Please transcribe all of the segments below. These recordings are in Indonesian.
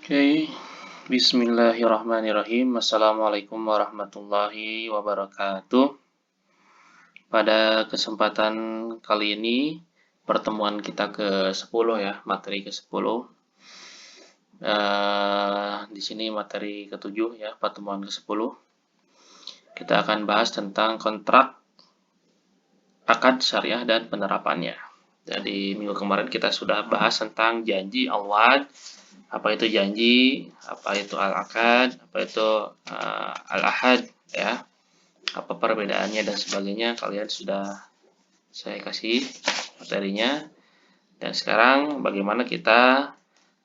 Oke, Bismillahirrahmanirrahim. Assalamualaikum warahmatullahi wabarakatuh. Pada kesempatan kali ini, pertemuan kita ke-10 ya, materi ke-10. Di sini materi ke-7 ya, pertemuan ke-10. Kita akan bahas tentang kontrak, akad syariah dan penerapannya. Jadi minggu kemarin kita sudah bahas tentang janji awad, apa itu janji, apa itu al-akad, apa itu al-ahad ya, apa perbedaannya dan sebagainya. Kalian sudah saya kasih materinya. Dan sekarang bagaimana kita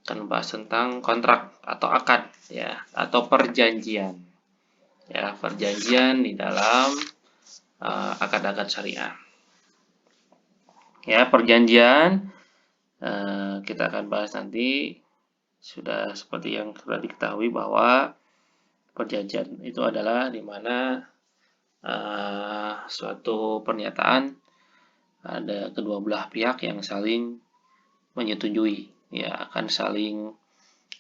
akan bahas tentang kontrak atau akad ya, atau perjanjian ya, perjanjian di dalam akad-akad syariah ya. Perjanjian kita akan bahas nanti. Sudah seperti yang sudah diketahui bahwa perjanjian itu adalah di mana suatu pernyataan ada kedua belah pihak yang saling menyetujui ya, akan saling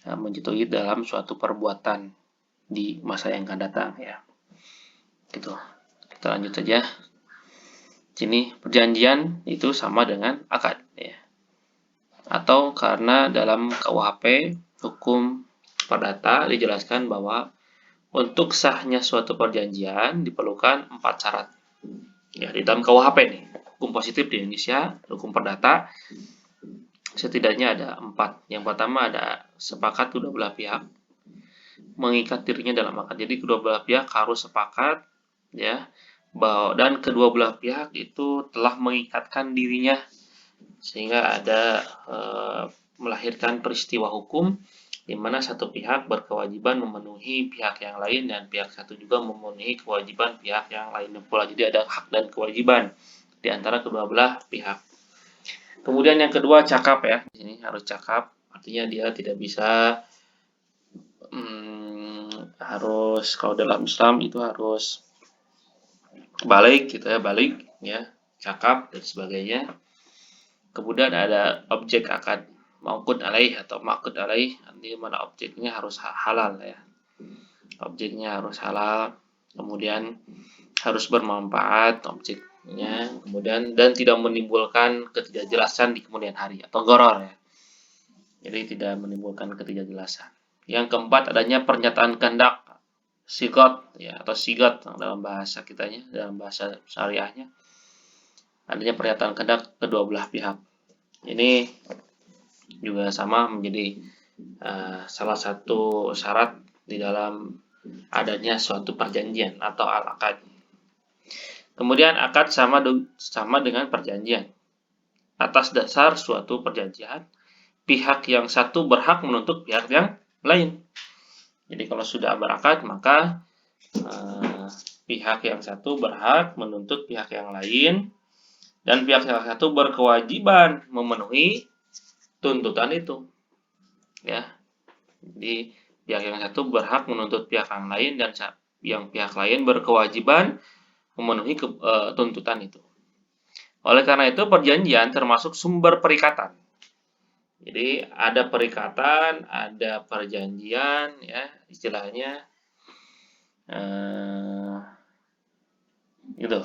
menyetujui dalam suatu perbuatan di masa yang akan datang ya. Gitu. Kita lanjut saja. Sini perjanjian itu sama dengan akad ya. Atau karena dalam KUHP hukum perdata dijelaskan bahwa untuk sahnya suatu perjanjian diperlukan 4 syarat. Ya, di dalam KUHP nih, hukum positif di Indonesia, hukum perdata, setidaknya ada 4. Yang pertama ada sepakat kedua belah pihak mengikat dirinya dalam akad. Jadi kedua belah pihak harus sepakat ya, bahwa dan kedua belah pihak itu telah mengikatkan dirinya sehingga ada melahirkan peristiwa hukum di mana satu pihak berkewajiban memenuhi pihak yang lain dan pihak satu juga memenuhi kewajiban pihak yang lain pula. Jadi ada hak dan kewajiban di antara kedua belah pihak. Kemudian yang kedua cakap ya. Di sini harus cakap, artinya dia tidak bisa harus, kalau dalam Islam itu harus balik gitu ya, balik ya, cakap dan sebagainya. Kemudian ada objek akad, mauqud alaih atau maqud alaih, di mana objeknya harus halal ya. Objeknya harus halal, kemudian harus bermanfaat objeknya, kemudian dan tidak menimbulkan ketidakjelasan di kemudian hari atau gharar ya. Jadi tidak menimbulkan ketidakjelasan. Yang keempat adanya pernyataan kehendak, sigot ya, atau sigot dalam bahasa kitanya, dalam bahasa syariahnya. Adanya pernyataan kehendak kedua belah pihak. Ini juga sama menjadi salah satu syarat di dalam adanya suatu perjanjian atau al-akad. Kemudian akad sama dengan perjanjian. Atas dasar suatu perjanjian, pihak yang satu berhak menuntut pihak yang lain. Jadi kalau sudah berakad, maka pihak yang satu berhak menuntut pihak yang lain, dan pihak yang satu berkewajiban memenuhi tuntutan itu. Ya. Jadi pihak yang satu berhak menuntut pihak yang lain dan yang pihak lain berkewajiban memenuhi tuntutan itu. Oleh karena itu perjanjian termasuk sumber perikatan. Jadi ada perikatan, ada perjanjian ya, istilahnya gitu.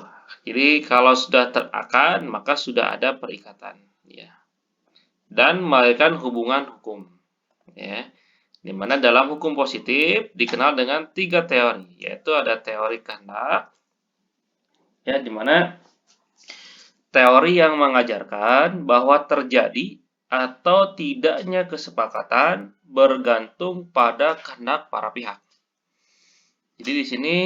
Jadi kalau sudah terakad maka sudah ada perikatan ya. Dan melahirkan hubungan hukum ya. Di mana dalam hukum positif dikenal dengan 3 teori, yaitu ada teori kehendak ya, di mana teori yang mengajarkan bahwa terjadi atau tidaknya kesepakatan bergantung pada kehendak para pihak. Jadi di sini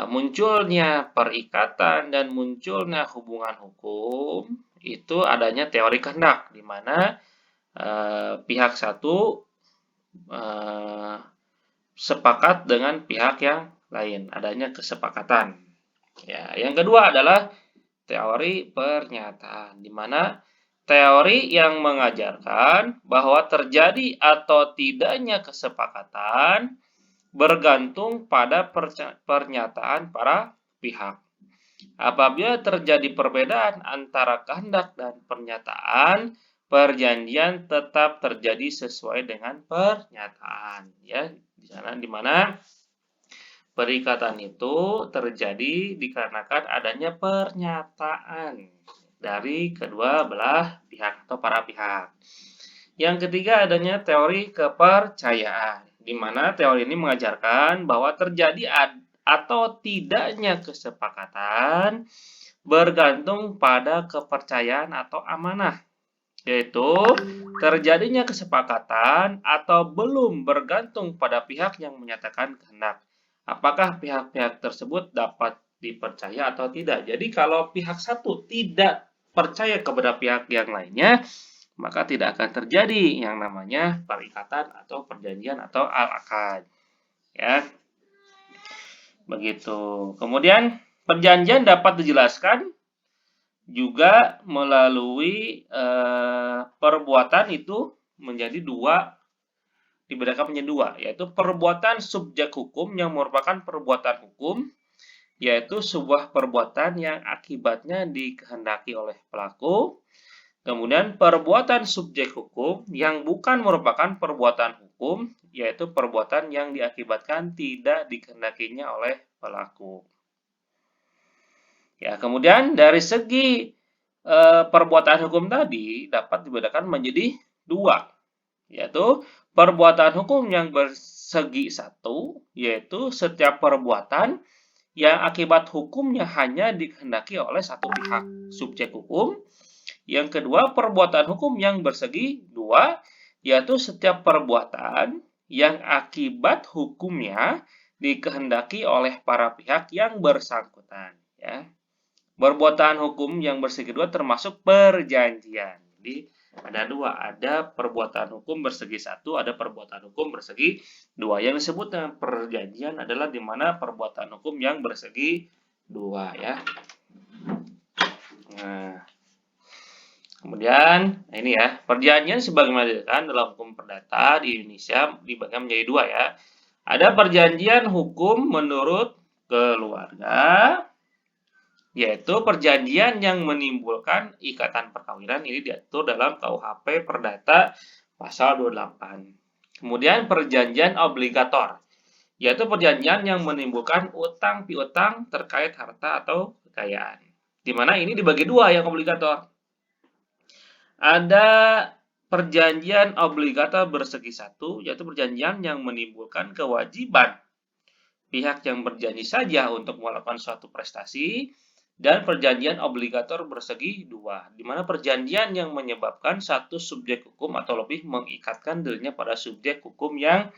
munculnya perikatan dan munculnya hubungan hukum itu adanya teori kehendak, di mana pihak satu sepakat dengan pihak yang lain, adanya kesepakatan. Ya, yang kedua adalah teori pernyataan, di mana teori yang mengajarkan bahwa terjadi atau tidaknya kesepakatan bergantung pada pernyataan para pihak. Apabila terjadi perbedaan antara kehendak dan pernyataan, perjanjian tetap terjadi sesuai dengan pernyataan, ya. Di mana perikatan itu terjadi dikarenakan adanya pernyataan dari kedua belah pihak atau para pihak. Yang ketiga adanya teori kepercayaan, di mana teori ini mengajarkan bahwa terjadi atau tidaknya kesepakatan bergantung pada kepercayaan atau amanah, yaitu terjadinya kesepakatan atau belum bergantung pada pihak yang menyatakan kehendak. Apakah pihak-pihak tersebut dapat dipercaya atau tidak? Jadi kalau pihak satu tidak percaya kepada pihak yang lainnya, maka tidak akan terjadi yang namanya perikatan atau perjanjian atau al-akad. Ya. Begitu. Kemudian perjanjian dapat dijelaskan juga melalui perbuatan itu menjadi dua, dibedakan menjadi dua, yaitu perbuatan subjek hukum yang merupakan perbuatan hukum, yaitu sebuah perbuatan yang akibatnya dikehendaki oleh pelaku. Kemudian perbuatan subjek hukum yang bukan merupakan perbuatan hukum, yaitu perbuatan yang diakibatkan tidak dikehendakinya oleh pelaku. Ya, kemudian dari segi perbuatan hukum tadi dapat dibedakan menjadi dua, yaitu perbuatan hukum yang bersegi satu, yaitu setiap perbuatan yang akibat hukumnya hanya dikehendaki oleh satu pihak subjek hukum. Yang kedua, perbuatan hukum yang bersegi dua, yaitu setiap perbuatan yang akibat hukumnya dikehendaki oleh para pihak yang bersangkutan. Ya. Perbuatan hukum yang bersegi dua termasuk perjanjian. Jadi ada dua, ada perbuatan hukum bersegi satu, ada perbuatan hukum bersegi dua. Yang disebut dengan perjanjian adalah di mana perbuatan hukum yang bersegi dua, ya. Nah, kemudian ini ya, perjanjian sebagaimana dikatakan dalam hukum perdata di Indonesia dibagi menjadi dua, ya. Ada perjanjian hukum menurut keluarga, yaitu perjanjian yang menimbulkan ikatan perkawinan. Ini diatur dalam KUHP Perdata pasal 28. Kemudian perjanjian obligator, yaitu perjanjian yang menimbulkan utang piutang terkait harta atau kekayaan. Di mana ini dibagi dua yang obligator. Ada perjanjian obligator bersegi satu, yaitu perjanjian yang menimbulkan kewajiban pihak yang berjanji saja untuk melakukan suatu prestasi, dan perjanjian obligator bersegi dua, di mana perjanjian yang menyebabkan satu subjek hukum atau lebih mengikatkan dirinya pada subjek hukum yang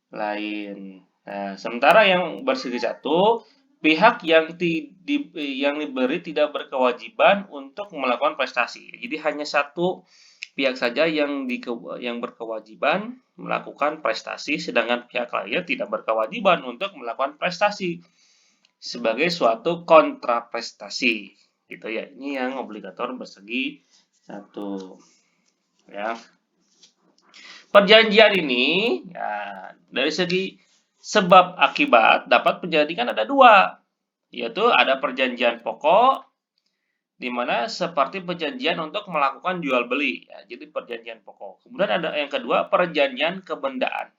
lain. Nah, sementara yang bersegi satu, pihak yang diberi tidak berkewajiban untuk melakukan prestasi. Jadi hanya satu pihak saja yang berkewajiban melakukan prestasi, sedangkan pihak lainnya tidak berkewajiban untuk melakukan prestasi sebagai suatu kontraprestasi, gitu ya. Ini yang obligator bersegi satu, ya. Perjanjian ini, ya, dari segi sebab akibat dapat menjadikan ada dua, yaitu ada perjanjian pokok, di mana seperti perjanjian untuk melakukan jual beli, ya, jadi perjanjian pokok. Kemudian ada yang kedua, perjanjian kebendaan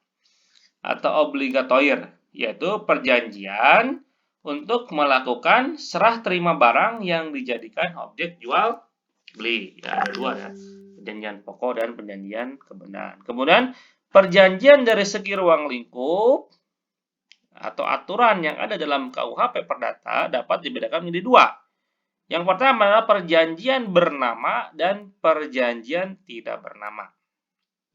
atau obligatoir, yaitu perjanjian untuk melakukan serah terima barang yang dijadikan objek jual beli. Ya, ada dua, ya, perjanjian pokok dan perjanjian kebendaan. Kemudian perjanjian dari segi ruang lingkup atau aturan yang ada dalam KUHP Perdata dapat dibedakan menjadi dua. Yang pertama adalah perjanjian bernama dan perjanjian tidak bernama.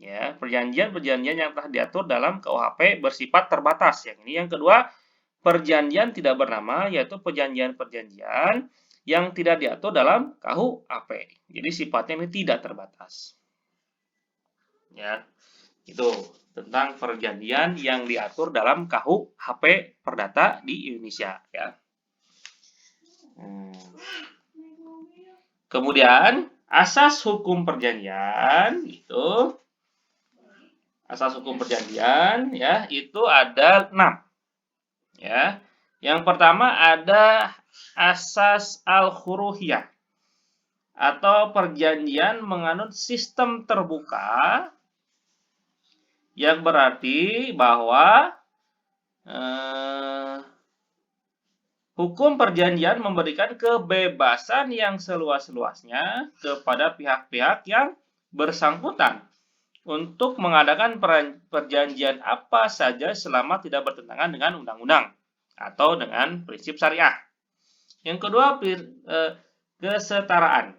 Ya, perjanjian-perjanjian yang telah diatur dalam KUHP bersifat terbatas. Yang ini. Yang kedua, perjanjian tidak bernama, yaitu perjanjian-perjanjian yang tidak diatur dalam KUHP. Jadi sifatnya ini tidak terbatas. Ya, itu tentang perjanjian yang diatur dalam KUHP Perdata di Indonesia. Ya. Kemudian asas hukum perjanjian itu, asas hukum perjanjian, ya, itu ada 6. Ya. Yang pertama ada asas al-khuruhiyah atau perjanjian menganut sistem terbuka, yang berarti bahwa hukum perjanjian memberikan kebebasan yang seluas-luasnya kepada pihak-pihak yang bersangkutan untuk mengadakan perjanjian apa saja selama tidak bertentangan dengan undang-undang atau dengan prinsip syariah. Yang kedua, kesetaraan.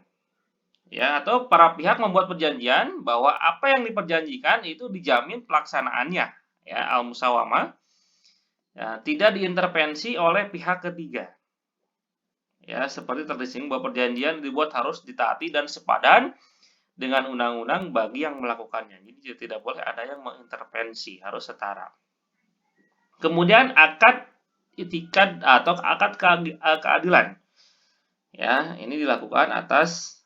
Ya, atau para pihak membuat perjanjian bahwa apa yang diperjanjikan itu dijamin pelaksanaannya, ya, al-musawamah, ya, tidak diintervensi oleh pihak ketiga. Ya, seperti tersinggung bahwa perjanjian dibuat harus ditaati dan sepadan dengan undang-undang bagi yang melakukannya. Jadi tidak boleh ada yang mengintervensi, harus setara. Kemudian akad itikad atau akad keadilan. Ya, ini dilakukan atas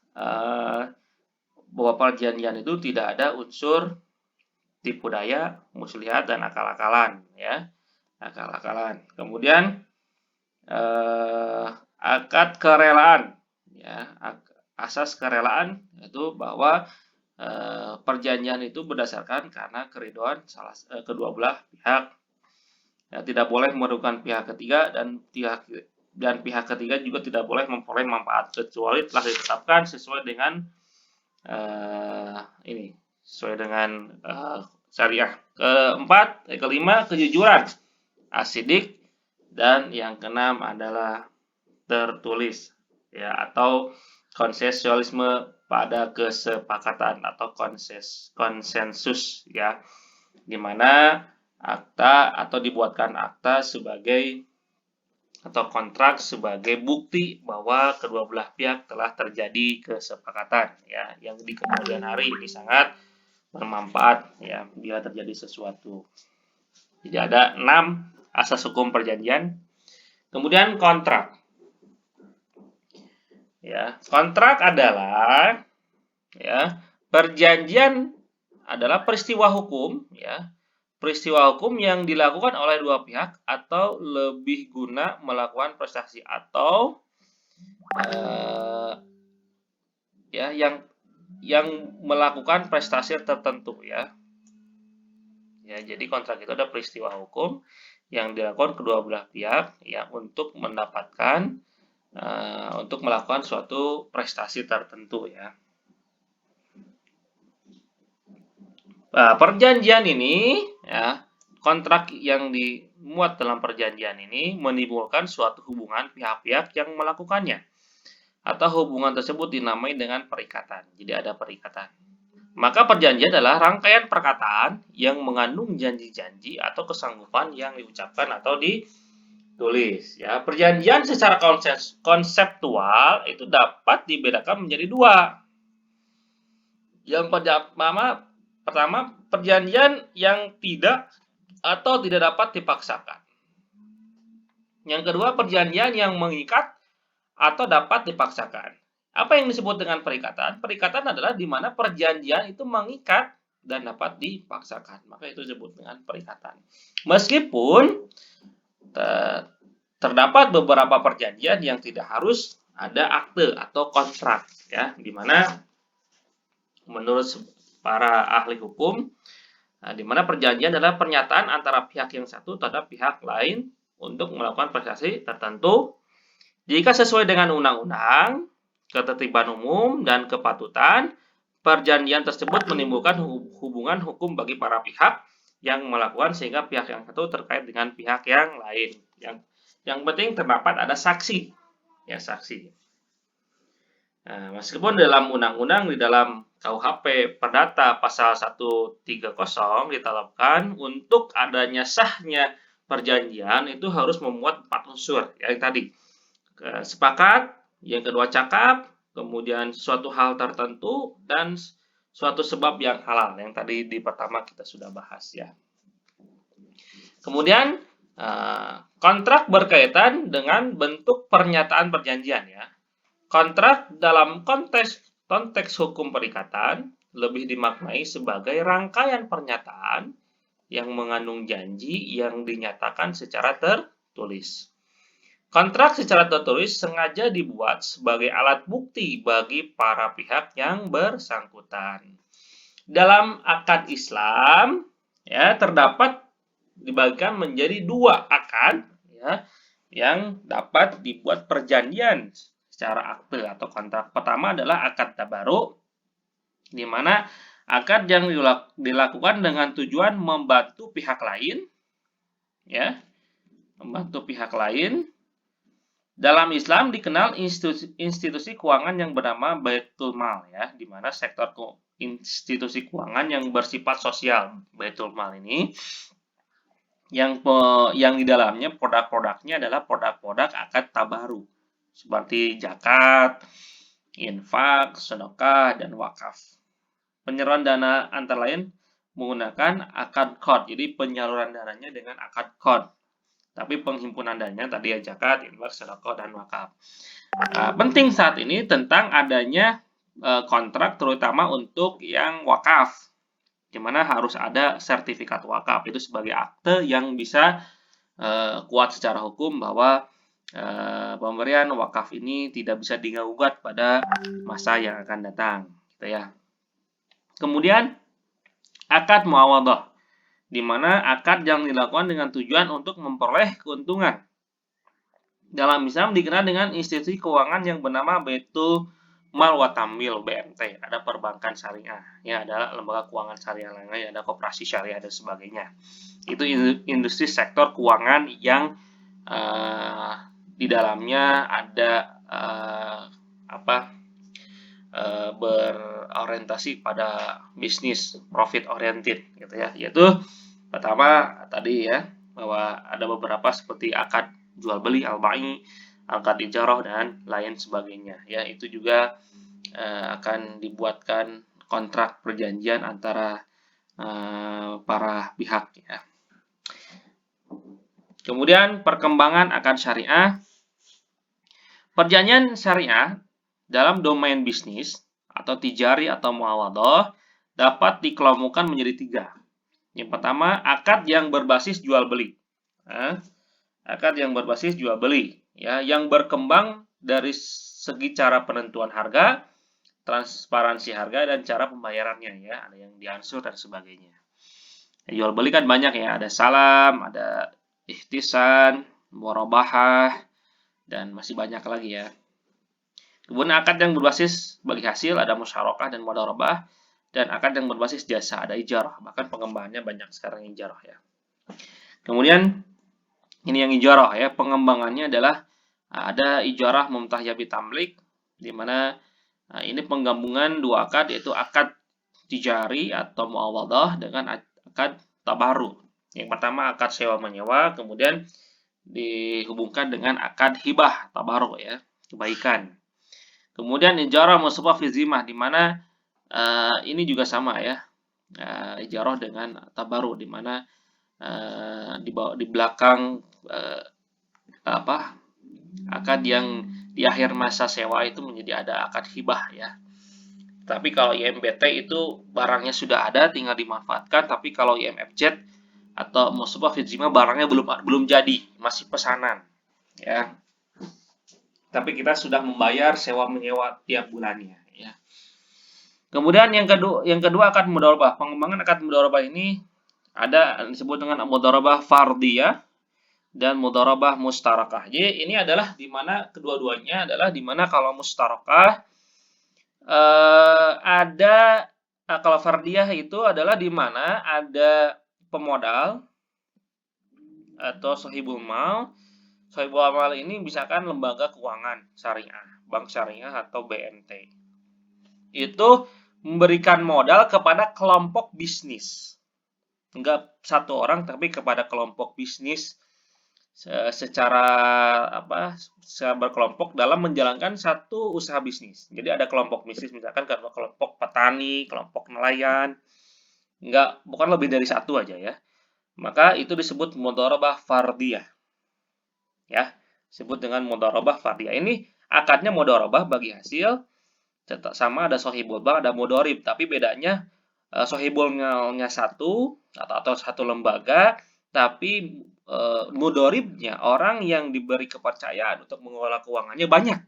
bahwa perjanjian itu tidak ada unsur tipu daya, muslihat, dan akal-akalan, ya, akal-akalan. Kemudian akad kerelaan, ya, asas kerelaan itu bahwa perjanjian itu berdasarkan karena keridhaan kedua belah pihak, ya, tidak boleh merugikan pihak ketiga dan pihak ketiga juga tidak boleh memperoleh manfaat kecuali telah ditetapkan sesuai dengan sesuai dengan syariah. Kelima, kejujuran, asidik, dan yang keenam adalah tertulis, ya, atau konsensualisme pada kesepakatan atau konsensus, ya, di mana akta atau dibuatkan akta sebagai atau kontrak sebagai bukti bahwa kedua belah pihak telah terjadi kesepakatan, ya, yang di kemudian hari ini sangat bermanfaat, ya, bila terjadi sesuatu. Jadi ada 6 asas hukum perjanjian. Kemudian kontrak. Ya, kontrak adalah, ya, perjanjian adalah peristiwa hukum, ya, peristiwa hukum yang dilakukan oleh dua pihak atau lebih guna melakukan prestasi atau ya yang melakukan prestasi tertentu, ya. Ya, jadi kontrak itu ada peristiwa hukum yang dilakukan kedua belah pihak, ya, untuk mendapatkan untuk melakukan suatu prestasi tertentu, ya. Nah, perjanjian ini, ya, kontrak yang dimuat dalam perjanjian ini menimbulkan suatu hubungan pihak-pihak yang melakukannya, atau hubungan tersebut dinamai dengan perikatan. Jadi ada perikatan. Maka perjanjian adalah rangkaian perkataan yang mengandung janji-janji atau kesanggupan yang diucapkan atau ditulis. Ya, perjanjian secara konseptual itu dapat dibedakan menjadi dua. Yang pertama, perjanjian yang tidak atau tidak dapat dipaksakan. Yang kedua, perjanjian yang mengikat atau dapat dipaksakan. Apa yang disebut dengan perikatan? Perikatan adalah di mana perjanjian itu mengikat dan dapat dipaksakan. Maka itu disebut dengan perikatan. Meskipun terdapat beberapa perjanjian yang tidak harus ada akte atau kontrak, ya, di mana menurut para ahli hukum, di mana perjanjian adalah pernyataan antara pihak yang satu terhadap pihak lain untuk melakukan prestasi tertentu jika sesuai dengan undang-undang, ketertiban umum, dan kepatutan. Perjanjian tersebut menimbulkan hubungan hukum bagi para pihak yang melakukan sehingga pihak yang satu terkait dengan pihak yang lain. Yang penting terdapat ada saksi, ya, saksi. Nah, meskipun dalam undang-undang di dalam KUHP Perdata pasal 130 ditetapkan untuk adanya sahnya perjanjian itu harus memuat 4 unsur, ya, yang tadi. Sepakat, yang kedua cakap, kemudian suatu hal tertentu, dan suatu sebab yang halal, yang tadi di pertama kita sudah bahas, ya. Kemudian kontrak berkaitan dengan bentuk pernyataan perjanjian, ya. Kontrak dalam konteks hukum perikatan lebih dimaknai sebagai rangkaian pernyataan yang mengandung janji yang dinyatakan secara tertulis. Kontrak secara tertulis sengaja dibuat sebagai alat bukti bagi para pihak yang bersangkutan. Dalam akad Islam, ya, terdapat dibagikan menjadi dua akad, ya, yang dapat dibuat perjanjian secara akte atau kontrak. Pertama adalah akad tabaruk, di mana akad yang dilakukan dengan tujuan membantu pihak lain, ya, membantu pihak lain. Dalam Islam dikenal institusi keuangan yang bernama Baitul Mal, ya, di mana sektor institusi keuangan yang bersifat sosial. Baitul Mal ini yang di dalamnya produk-produknya adalah produk-produk akad tabaruk seperti zakat, infak, sedekah, dan wakaf. Penyaluran dana antara lain menggunakan akad qard. Jadi penyaluran dananya dengan akad qard. Tapi penghimpunan dananya tadi ya zakat, infak, sedekah, dan wakaf. Penting saat ini tentang adanya kontrak terutama untuk yang wakaf, di mana harus ada sertifikat wakaf itu sebagai akte yang bisa kuat secara hukum bahwa pemberian wakaf ini tidak bisa digugat pada masa yang akan datang, gitu ya. Kemudian akad muawadhah, di mana akad yang dilakukan dengan tujuan untuk memperoleh keuntungan. Dalam Islam dikenal dengan institusi keuangan yang bernama Baitul Mal wa Tamwil (BMT). Ada perbankan syariah, ya, ada lembaga keuangan syariah lainnya, ada koperasi syariah dan sebagainya. Itu industri sektor keuangan yang di dalamnya ada berorientasi pada bisnis profit oriented, gitu ya. Yaitu pertama tadi ya, bahwa ada beberapa seperti akad jual beli al-bai, akad ijarah, dan lain sebagainya, ya. Itu juga akan dibuatkan kontrak perjanjian antara para pihak, ya. Kemudian perkembangan akad syariah. Perjanjian syariah dalam domain bisnis atau tijari atau muawadhah dapat dikelompokkan menjadi tiga. Yang pertama, akad yang berbasis jual beli. Akad yang berbasis jual beli, ya, yang berkembang dari segi cara penentuan harga, transparansi harga, dan cara pembayarannya, ya. Ada yang diansur dan sebagainya. Jual beli kan banyak, ya. Ada salam, ada ihtisan, murabahah, dan masih banyak lagi, ya. Kemudian akad yang berbasis bagi hasil, ada musyarakah dan mudharabah, dan akad yang berbasis jasa, ada ijarah. Bahkan pengembangannya banyak sekarang ijarah, ya. Kemudian ini yang ijarah, ya, pengembangannya adalah ada ijarah mumtahiyah bitamlik, di mana ini penggabungan dua akad, yaitu akad tijari atau muawadhah dengan akad tabaruk. Yang pertama akad sewa menyewa, kemudian dihubungkan dengan akad hibah tabaruk, ya, kebaikan. Kemudian ijarah musabah fi zimah, di mana ini juga sama, ya, ijarah dengan tabaruk, di mana di belakang akad yang di akhir masa sewa itu menjadi ada akad hibah, ya. Tapi kalau IMBT itu barangnya sudah ada, tinggal dimanfaatkan. Tapi kalau IMFZ atau musabah fi zimah barangnya belum jadi, masih pesanan, ya. Tapi kita sudah membayar sewa menyewa tiap bulannya, ya. Kemudian yang kedua akad mudharabah. Pengembangan akad mudharabah ini ada disebut dengan mudharabah fardiyah dan mudharabah mustarakah. Jadi ini adalah di mana kedua-duanya adalah di mana kalau mustarakah kalau fardiyah itu adalah di mana ada pemodal atau sahibul mal. Sahibul mal ini misalkan lembaga keuangan syariah, bank syariah atau BMT. Itu memberikan modal kepada kelompok bisnis. Enggak satu orang, tapi kepada kelompok bisnis secara berkelompok dalam menjalankan satu usaha bisnis. Jadi ada kelompok bisnis, misalkan kelompok petani, kelompok nelayan, bukan lebih dari satu aja, ya. Maka itu disebut mudharabah fardiyah, ya, disebut dengan mudharabah fardiyah. Ini akadnya mudharabah bagi hasil, sama ada sohibul bank, ada mudharib, tapi bedanya sohibulnya satu atau satu lembaga, tapi mudoribnya orang yang diberi kepercayaan untuk mengelola keuangannya banyak.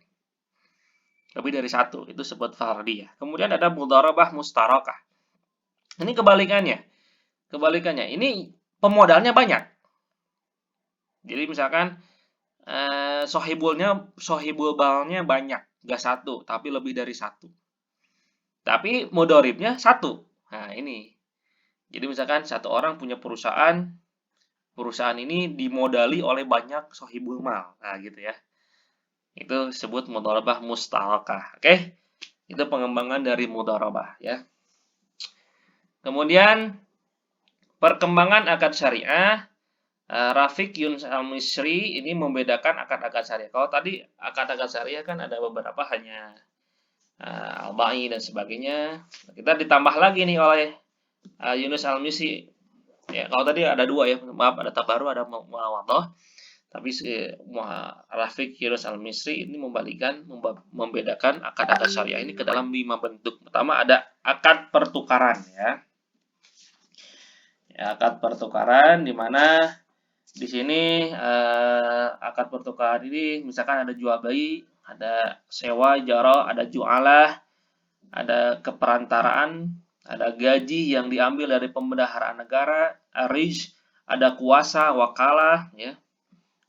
Lebih dari satu, itu sebut fardiyah. Kemudian ada mudharabah mustarakah. Ini kebalikannya. Ini pemodalnya banyak. Jadi misalkan sohibul balnya banyak, gak satu, tapi lebih dari satu. Tapi mudharibnya satu. Nah, ini. Jadi misalkan satu orang punya perusahaan ini dimodali oleh banyak sohibul mal. Nah, gitu ya. Itu disebut mudharabah mustarakah. Oke? Itu pengembangan dari mudharabah ya. Kemudian perkembangan akad syariah, Rafiq Yunus Al-Misri ini membedakan akad-akad syariah. Kalau tadi akad-akad syariah kan ada beberapa hanya al-ba'i dan sebagainya. Kita ditambah lagi nih oleh Yunus Al-Misri. Ya, kalau tadi ada dua ya, maaf, ada tabaru, ada muawadhah. Tapi si Rafiq Yunus Al-Misri ini membedakan akad-akad syariah ini ke dalam 5 bentuk. Pertama ada akad pertukaran ya. Akad pertukaran di mana di sini akad pertukaran ini misalkan ada jual beli, ada sewa, jaro, ada jualah, ada keperantaraan, ada gaji yang diambil dari pembendaharaan negara, arij, ada kuasa, wakalah, ya.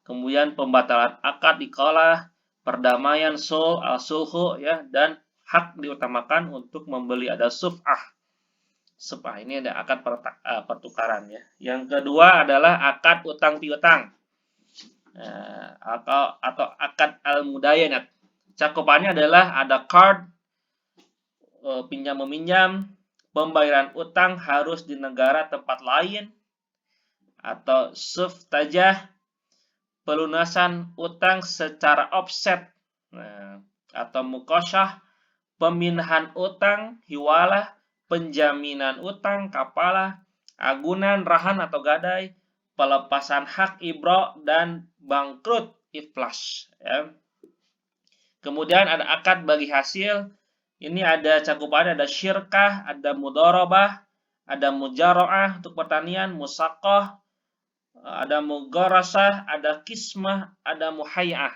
Kemudian pembatalan akad dikalah, perdamaian al-sulhu, ya, dan hak diutamakan untuk membeli, ada suf'ah. Suf'ah ini ada akad pertukaran ya. Yang kedua adalah akad utang piutang. Atau akad al-mudayanat. Cakupannya adalah ada card, pinjam meminjam, pembayaran utang harus di negara tempat lain, atau suftajah, pelunasan utang secara offset, atau mukosyah, pemindahan utang, hiwalah, penjaminan utang, kapalah, agunan, rahan atau gadai, pelepasan hak ibro, dan bangkrut iflas. Ya. Kemudian ada akad bagi hasil. Ini ada cakupannya, ada syirkah, ada mudharabah, ada mujaro'ah untuk pertanian, musaqah, ada mugharasah, ada kismah, ada muhayyah.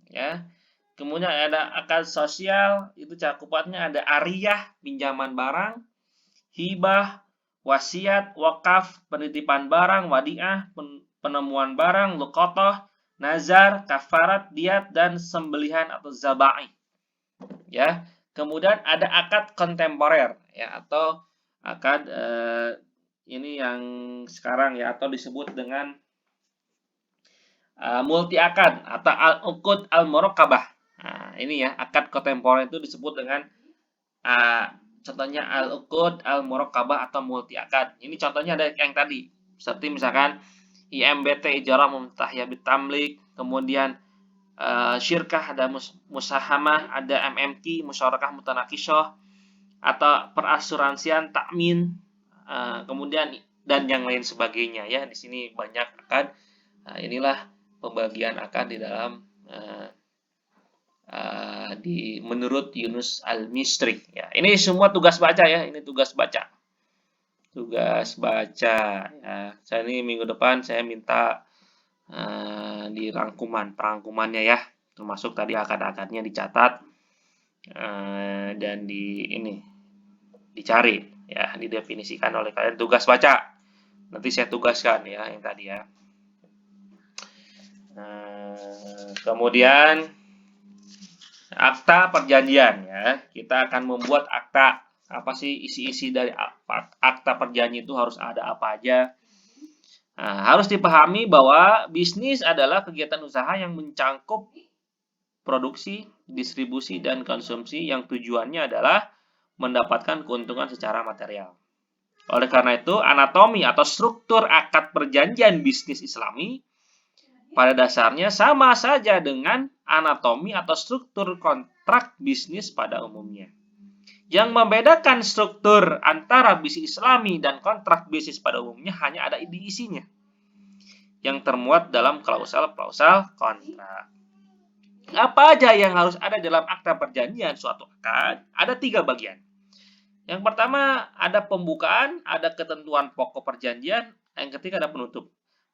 Ya. Kemudian ada akad sosial, itu cakupannya ada ariyah, pinjaman barang, hibah, wasiat, wakaf, penitipan barang, wadiah, penemuan barang, luqatah, nazar, kafarat, diat, dan sembelihan atau zabai. Ya. Kemudian ada akad kontemporer ya, atau akad ini yang sekarang ya, atau disebut dengan multi akad atau al-uqud al-muraqqabah. Nah, ini ya, akad kontemporer itu disebut dengan contohnya al-uqud al-muraqqabah atau multi akad. Ini contohnya ada yang tadi, seperti misalkan IMBT ijarah mumtahiyah bitamlik, kemudian syirkah, ada musahamah, ada MMT musyarakah mutanakishoh, atau perasuransian, takmin, kemudian dan yang lain sebagainya ya. Di sini banyak akad. Nah, inilah pembagian akad di dalam menurut Yunus Al-Misri ya. Ini semua tugas baca ya, ini tugas baca. Tugas baca ya. Saya ini minggu depan saya minta di perangkumannya ya, termasuk tadi akad-akadnya dicatat dan dicari ya, didefinisikan oleh kalian, tugas baca. Nanti saya tugaskan ya yang tadi ya. Kemudian akta perjanjian ya. Kita akan membuat akta. Apa sih isi-isi dari akta perjanjian itu, harus ada apa aja? Harus dipahami bahwa bisnis adalah kegiatan usaha yang mencangkup produksi, distribusi, dan konsumsi yang tujuannya adalah mendapatkan keuntungan secara material. Oleh karena itu, anatomi atau struktur akad perjanjian bisnis Islami pada dasarnya sama saja dengan anatomi atau struktur kontrak bisnis pada umumnya. Yang membedakan struktur antara bisnis Islami dan kontrak bisnis pada umumnya hanya ada di isinya, yang termuat dalam klausal-klausal kontrak. Apa aja yang harus ada dalam akta perjanjian suatu akad? Ada 3 bagian. Yang pertama ada pembukaan, ada ketentuan pokok perjanjian, yang ketiga ada penutup.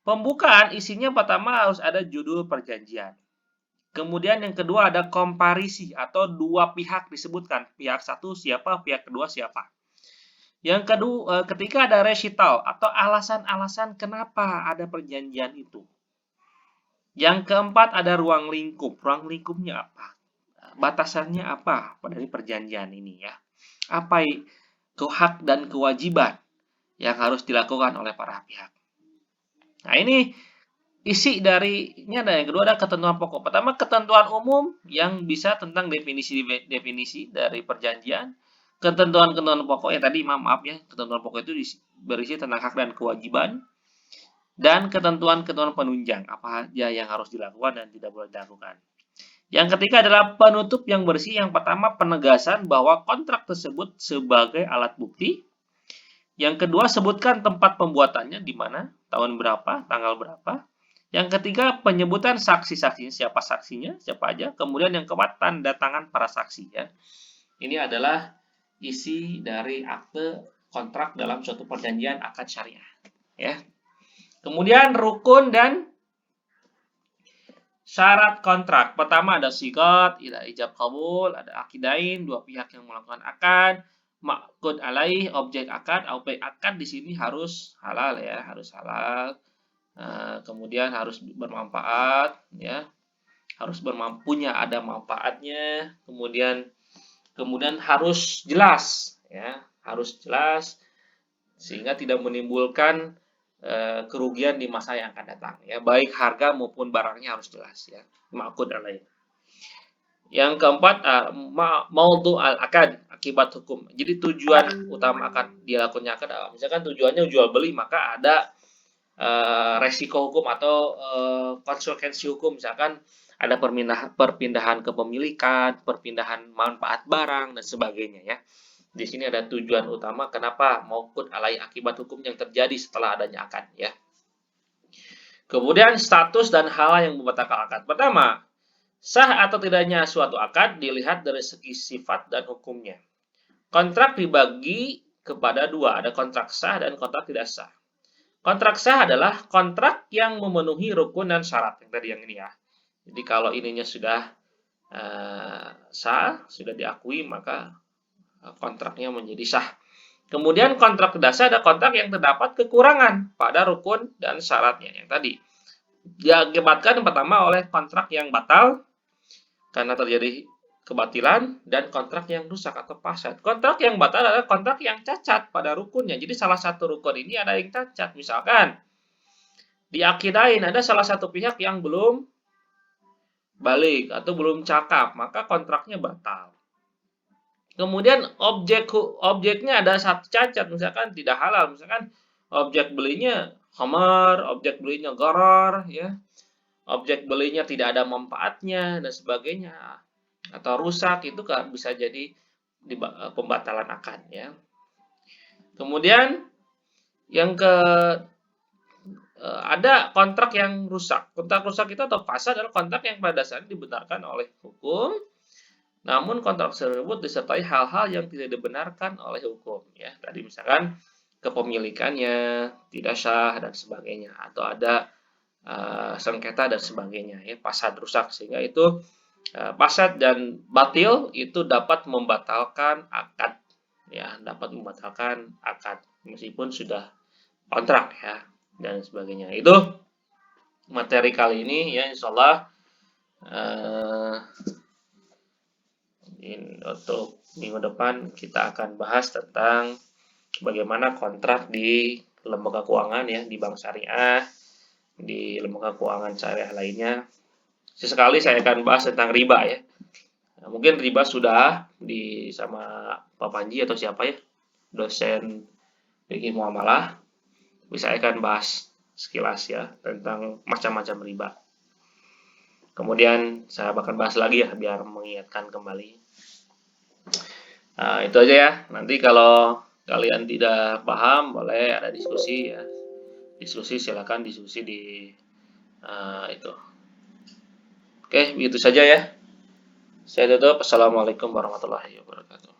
Pembukaan isinya pertama harus ada judul perjanjian. Kemudian yang kedua ada komparisi atau dua pihak disebutkan. Pihak satu siapa, pihak kedua siapa. Yang kedua, ketika ada recital atau alasan-alasan kenapa ada perjanjian itu. Yang keempat ada ruang lingkup. Ruang lingkupnya apa? Batasannya apa dari perjanjian ini ya? Apa hak dan kewajiban yang harus dilakukan oleh para pihak. Nah, ini isi darinya ada yang kedua ada ketentuan pokok. Pertama, ketentuan umum yang bisa tentang definisi dari perjanjian. Ketentuan-ketentuan pokok yang tadi maaf ya, ketentuan pokok itu berisi tentang hak dan kewajiban. Dan ketentuan-ketentuan penunjang, apa saja yang harus dilakukan dan tidak boleh dilakukan. Yang ketiga adalah penutup yang bersih. Yang pertama, penegasan bahwa kontrak tersebut sebagai alat bukti. Yang kedua, sebutkan tempat pembuatannya, di mana, tahun berapa, tanggal berapa. Yang ketiga, penyebutan saksi-saksinya, siapa saksinya, siapa aja. Kemudian yang keempat, tanda tangan para saksi. Ya. Ini adalah isi dari akte kontrak dalam suatu perjanjian akad syariah. Ya. Kemudian rukun dan syarat kontrak. Pertama ada sigat, ada ijab kabul, ada akidain, dua pihak yang melakukan akad, ma'qud alaih, objek akad, objek akad di sini harus halal ya, harus halal. Kemudian harus bermanfaat ya. Harus bermampunya, ada manfaatnya. Kemudian harus jelas ya, harus jelas sehingga tidak menimbulkan kerugian di masa yang akan datang ya, baik harga maupun barangnya harus jelas ya, ma'qud alaih. Yang keempat, maudhu al-akad, akibat hukum. Jadi tujuan utama akad dilakukannya akad, misalkan tujuannya jual beli, maka ada resiko hukum atau konsekuensi hukum, misalkan ada perpindahan kepemilikan, perpindahan manfaat barang dan sebagainya ya. Di sini ada tujuan utama kenapa mauqud alai, akibat hukum yang terjadi setelah adanya akad ya. Kemudian status dan hal yang membatalkan akad. Pertama, sah atau tidaknya suatu akad dilihat dari segi sifat dan hukumnya. Kontrak dibagi kepada dua, ada kontrak sah dan kontrak tidak sah. Kontrak sah adalah kontrak yang memenuhi rukun dan syarat yang tadi yang ini ya. Jadi kalau ininya sudah sah, sudah diakui, maka kontraknya menjadi sah. Kemudian kontrak tidak sah ada kontrak yang terdapat kekurangan pada rukun dan syaratnya yang tadi. Diakibatkan pertama oleh kontrak yang batal karena terjadi kebatilan dan kontrak yang rusak atau fasad. Kontrak yang batal adalah kontrak yang cacat pada rukunnya. Jadi salah satu rukun ini ada yang cacat. Misalkan diakidain ada salah satu pihak yang belum balik atau belum cakap, maka kontraknya batal. Kemudian objeknya ada satu cacat, misalkan tidak halal, misalkan objek belinya khamar, objek belinya gharar, ya, objek belinya tidak ada manfaatnya dan sebagainya, atau rusak, itu kan bisa jadi pembatalan akad ya. Kemudian yang ada kontrak yang rusak. Kontrak rusak itu atau fasad adalah kontrak yang pada dasarnya dibenarkan oleh hukum. Namun kontrak tersebut disertai hal-hal yang tidak dibenarkan oleh hukum ya. Tadi misalkan kepemilikannya tidak sah dan sebagainya, atau ada sengketa dan sebagainya ya, fasad rusak, sehingga itu fasad dan batil itu dapat membatalkan akad ya, dapat membatalkan akad meskipun sudah kontrak ya dan sebagainya. Itu materi kali ini ya, insyaallah untuk minggu depan kita akan bahas tentang bagaimana kontrak di lembaga keuangan ya, di bank syariah, di lembaga keuangan syariah lainnya. Sesekali saya akan bahas tentang riba ya. Nah, mungkin riba sudah sama Pak Panji atau siapa ya, dosen bikin muamalah, bisa akan bahas sekilas ya tentang macam-macam riba. Kemudian saya akan bahas lagi ya biar mengingatkan kembali. Nah, itu aja ya. Nanti kalau kalian tidak paham boleh ada diskusi ya. Diskusi silakan diskusi di itu. Oke, begitu saja ya. Saya tutup. Assalamualaikum warahmatullahi wabarakatuh.